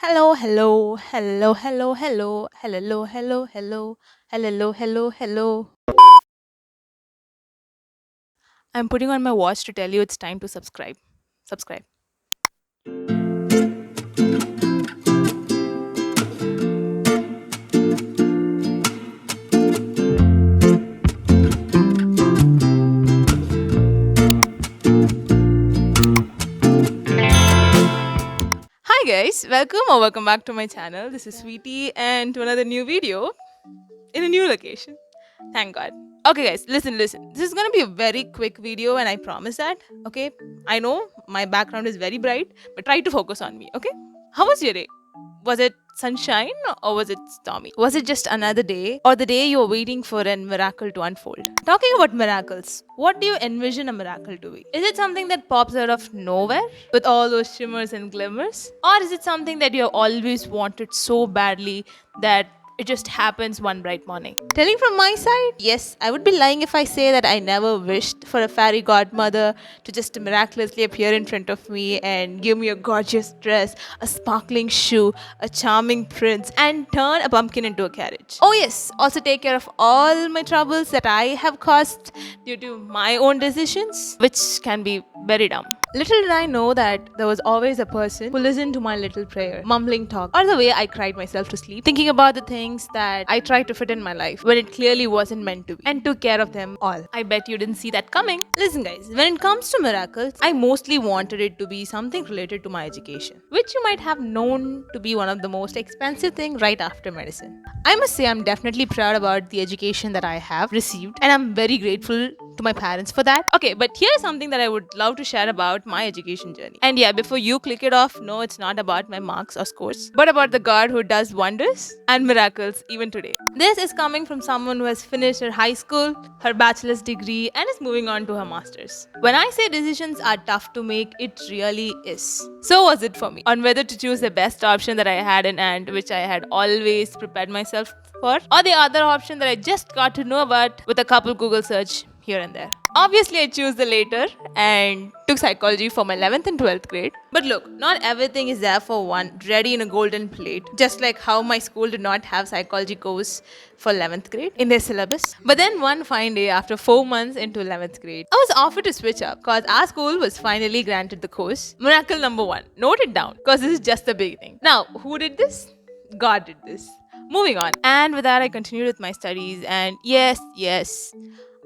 Hello, hello, hello, hello, hello, hello, hello, hello, hello, hello, hello. I'm putting on my watch to tell you it's time to subscribe. Subscribe. Hi guys, welcome back to my channel. This is Sweety and to another new video in a new location. Thank God. Okay guys, listen. This is gonna be a very quick video and I promise that. Okay. I know my background is very bright, but try to focus on me, okay? How was your day? Was it sunshine or was it stormy? Was it just another day or the day you were waiting for a miracle to unfold? Talking about miracles, what do you envision a miracle to be? Is it something that pops out of nowhere with all those shimmers and glimmers? Or is it something that you have always wanted so badly that it just happens one bright morning? Telling from my side, yes, I would be lying if I say that I never wished for a fairy godmother to just miraculously appear in front of me and give me a gorgeous dress, a sparkling shoe, a charming prince, and turn a pumpkin into a carriage. Oh, yes, also take care of all my troubles that I have caused due to my own decisions, which can be very dumb. Little did I know that there was always a person who listened to my little prayer, mumbling talk, or the way I cried myself to sleep, thinking about the things that I tried to fit in my life when it clearly wasn't meant to be, and took care of them all. I bet you didn't see that coming. Listen, guys, when it comes to miracles, I mostly wanted it to be something related to my education, which you might have known to be one of the most expensive things right after medicine. I must say, I'm definitely proud about the education that I have received, and I'm very grateful to my parents for that. Okay, but here's something that I would love to share about my education journey. And yeah, before you click it off, no, it's not about my marks or scores, but about the God who does wonders and miracles even today. This is coming from someone who has finished her high school, her bachelor's degree, and is moving on to her master's. When I say decisions are tough to make, it really is. So was it for me on whether to choose the best option that I had in hand, which I had always prepared myself for, or the other option that I just got to know about with a couple Google search here and there. Obviously, I chose the later and took psychology for my 11th and 12th grade. But look, not everything is there for one, ready in a golden plate. Just like how my school did not have psychology course for 11th grade in their syllabus. But then one fine day, after 4 months into 11th grade, I was offered to switch up because our school was finally granted the course. Miracle number one. Note it down because this is just the beginning. Now, who did this? God did this. Moving on. And with that, I continued with my studies. And yes,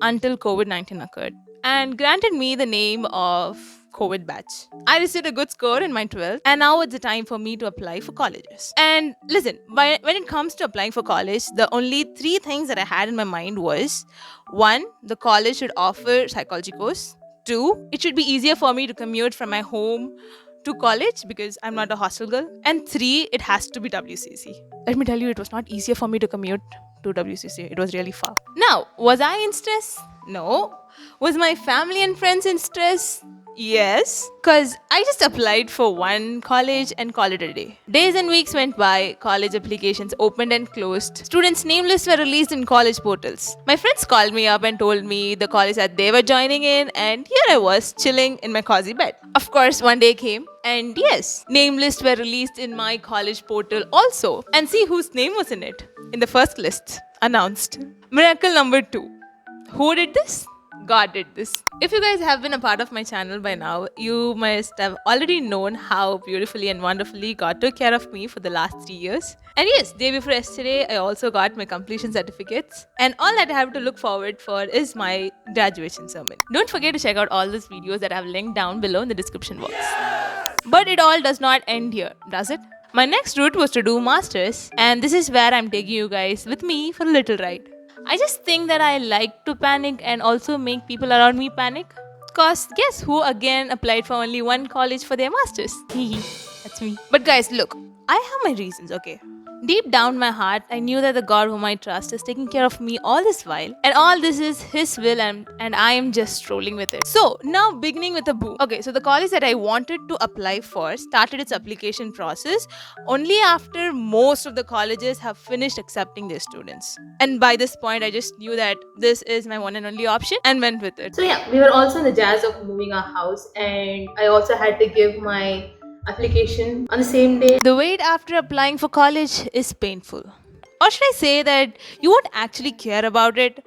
until COVID 19 occurred and granted me the name of COVID batch. I received a good score in my 12th, and now it's the time for me to apply for colleges. And listen, when it comes to applying for college, the only three things that I had in my mind was one, the college should offer psychology course. Two, it should be easier for me to commute from my home to college because I'm not a hostel girl. And three, it has to be WCC. Let me tell you, it was not easier for me to commute to WCC. It was really far. Now, was I in stress? No. Was my family and friends in stress? Yes. Because I just applied for one college and called it a day. Days and weeks went by, college applications opened and closed. Students' name lists were released in college portals. My friends called me up and told me the college that they were joining in, and here I was, chilling in my cozy bed. Of course, one day came, and yes, name lists were released in my college portal also. And see whose name was in it. In the first list, announced. Miracle number two. Who did this? God did this. If you guys have been a part of my channel by now, you must have already known how beautifully and wonderfully God took care of me for the last 3 years. And yes, day before yesterday, I also got my completion certificates. And all that I have to look forward for is my graduation sermon. Don't forget to check out all these videos that I have linked down below in the description box. But it all does not end here, does it? My next route was to do masters, and this is where I'm taking you guys with me for a little ride. I just think that I like to panic and also make people around me panic. Cause guess who again applied for only one college for their masters? That's me. But guys, look, I have my reasons, okay? Deep down my heart, I knew that the God whom I trust is taking care of me all this while. And all this is His will and I am just strolling with it. So, now beginning with a boom. Okay, so the college that I wanted to apply for started its application process only after most of the colleges have finished accepting their students. And by this point, I just knew that this is my one and only option and went with it. So yeah, we were also in the jazz of moving our house, and I also had to give my application on the same day. The wait after applying for college is painful. Or should I say that you won't actually care about it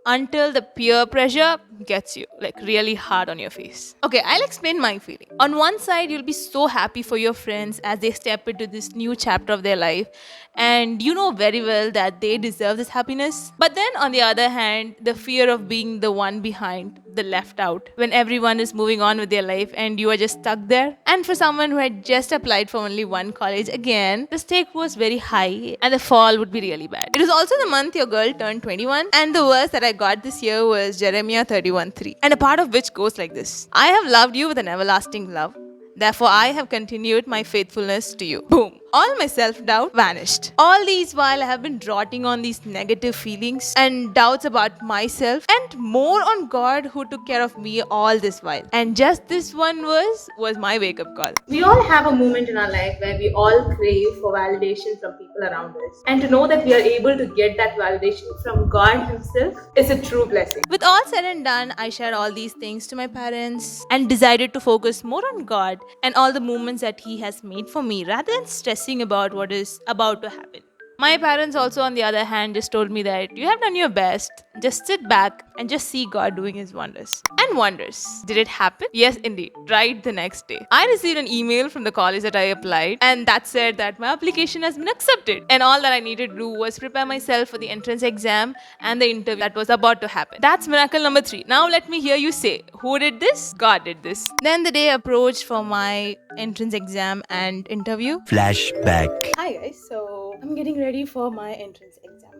until the peer pressure gets you like really hard on your face. Okay, I'll explain my feeling. On one side, you'll be so happy for your friends as they step into this new chapter of their life, and you know very well that they deserve this happiness. But then on the other hand, the fear of being the one behind, the left out, when everyone is moving on with their life and you are just stuck there. And for someone who had just applied for only one college, again, the stake was very high and the fall would be really bad. It was also the month your girl turned 21, and the verse that I got this year was Jeremiah 31:3, and a part of which goes like this: I have loved you with an everlasting love. Therefore, I have continued my faithfulness to you. Boom. All my self doubt vanished. All these while I have been rotting on these negative feelings and doubts about myself and more on God who took care of me all this while. And just this one was my wake up call. We all have a moment in our life where we all crave for validation from people around us. And to know that we are able to get that validation from God Himself is a true blessing. With all said and done, I shared all these things to my parents and decided to focus more on God and all the moments that He has made for me rather than stressing about what is about to happen. My parents also, on the other hand, just told me that you have done your best. Just sit back and just see God doing His wonders. And wonders. Did it happen? Yes, indeed. Right the next day. I received an email from the college that I applied, and that said that my application has been accepted. And all that I needed to do was prepare myself for the entrance exam and the interview that was about to happen. That's miracle number 3. Now let me hear you say, who did this? God did this. Then the day approached for my entrance exam and interview. Flashback. Hi guys, so I'm getting ready for my entrance exam.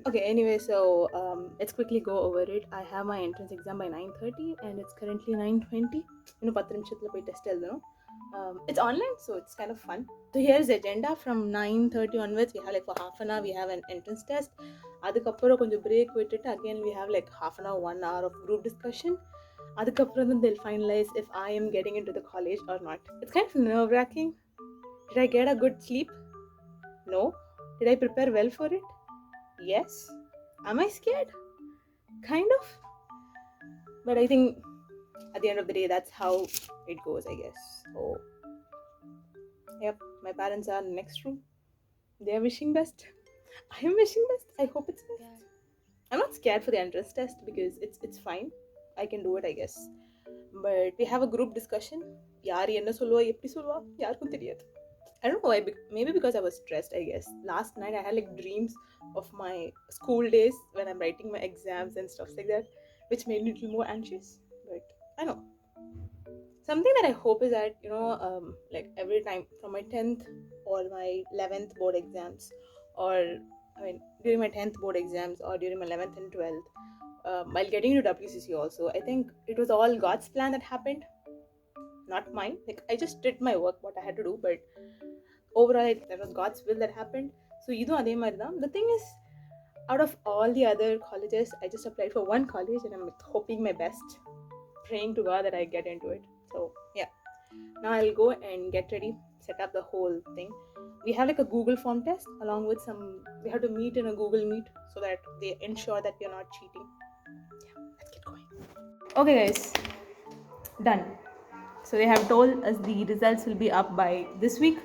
Okay, anyway, so let's quickly go over it. I have my entrance exam by 9:30 and it's currently 9:20. You know, 10 నిమిషాల్లో పోయి test వెళ్దాను. It's online, so it's kind of fun. So here's the agenda. From 9:30 onwards, we have like for half an hour, we have an entrance test. அதுக்கப்புறம் கொஞ்சம் break விட்டுட்டு again we have like half an hour, 1 hour of group discussion. அதுக்கப்புறம் then they'll finalize if I am getting into the college or not. It's kind of nerve-wracking. Did I get a good sleep? No. Did I prepare well for it? Yes. Am I scared? Kind of. But I think at the end of the day, that's how it goes, I guess. So, yep, my parents are in the next room. They are wishing best. I am wishing best. I hope it's best. I'm not scared for the entrance test because it's fine. I can do it, I guess. But we have a group discussion. யார் என்ன சொல்லுவா எப்படி சொல்லுவா யாருக்கும் தெரியாது. I don't know why, maybe because I was stressed, I guess. Last night I had like dreams of my school days when I'm writing my exams and stuff like that, which made me a little more anxious. But I know. Something that I hope is that, you know, like every time from my 10th or my 11th board exams, or I mean, during my 10th board exams or during my 11th and 12th, while getting into WCC also, I think it was all God's plan that happened, not mine. Like, I just did my work, what I had to do, but overall that was God's will that happened. So idhu adhe mari dhaan. The thing is, out of all the other colleges, I just applied for one college and I'm hoping my best, praying to God that I get into it. So yeah, now I'll go and get ready, set up the whole thing. We have like a Google form test along with we have to meet in a Google Meet so that they ensure that we are not cheating. Yeah, let's get going. Okay guys, done. So they have told us the results will be up by this week.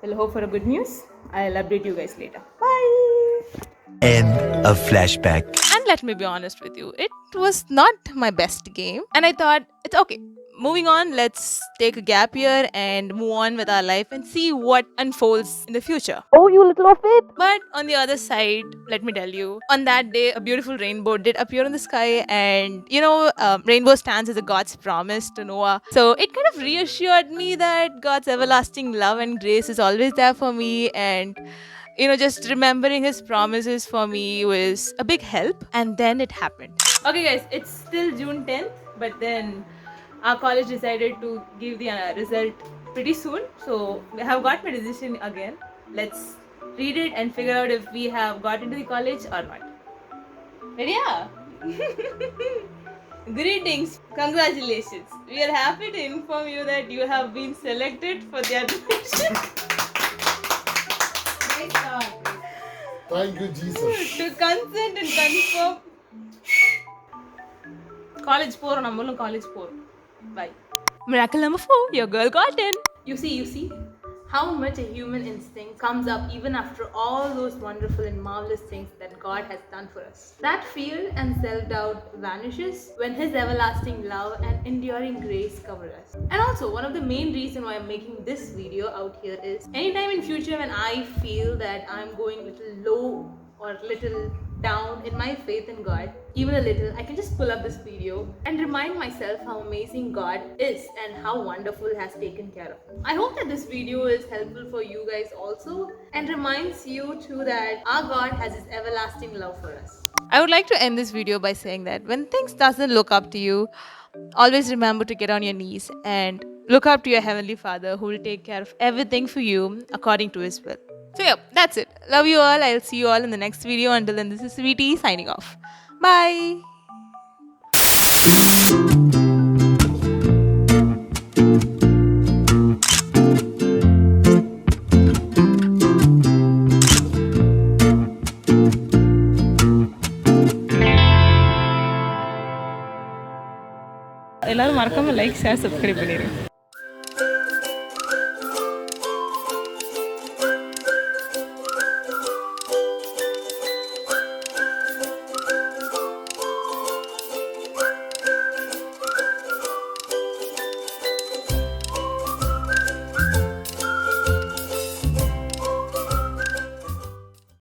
We'll hope for a good news. I'll update you guys later. Bye! End of flashback. And let me be honest with you, it was not my best game. And I thought, it's okay. Moving on, let's take a gap year and move on with our life and see what unfolds in the future. Oh, you little of it! But on the other side, let me tell you, on that day, a beautiful rainbow did appear in the sky, and you know, rainbow stands as a God's promise to Noah. So it kind of reassured me that God's everlasting love and grace is always there for me, and you know, just remembering His promises for me was a big help. And then it happened. Okay, guys, it's still June 10th, but then our college decided to give the result pretty soon. So I have got my decision again. Let's read it and figure out if we have got into the college or not. Ready? Greetings. Congratulations. We are happy to inform you that you have been selected for the admission. Thank you, Jesus. To consent and confirm. College 4, college 4. Bye. Miracle number 4, your girl got in. You see how much a human instinct comes up even after all those wonderful and marvelous things that God has done for us. That fear and self doubt vanishes when His everlasting love and enduring grace cover us. And also, one of the main reasons why I'm making this video out here is anytime in future when I feel that I'm going little low or little down in my faith in God, even a little, I can just pull up this video and remind myself how amazing God is and how wonderful has taken care of me. I hope that this video is helpful for you guys also and reminds you too that our God has His everlasting love for us. I would like to end this video by saying that when things doesn't look up to you, always remember to get on your knees and look up to your heavenly Father who will take care of everything for you according to His will. So yeah, that's it. Love you all. I'll see you all in the next video. Until then, this is Sweety signing off. Bye. எல்லாரும் மறக்காம like share subscribe பண்ணிடுங்க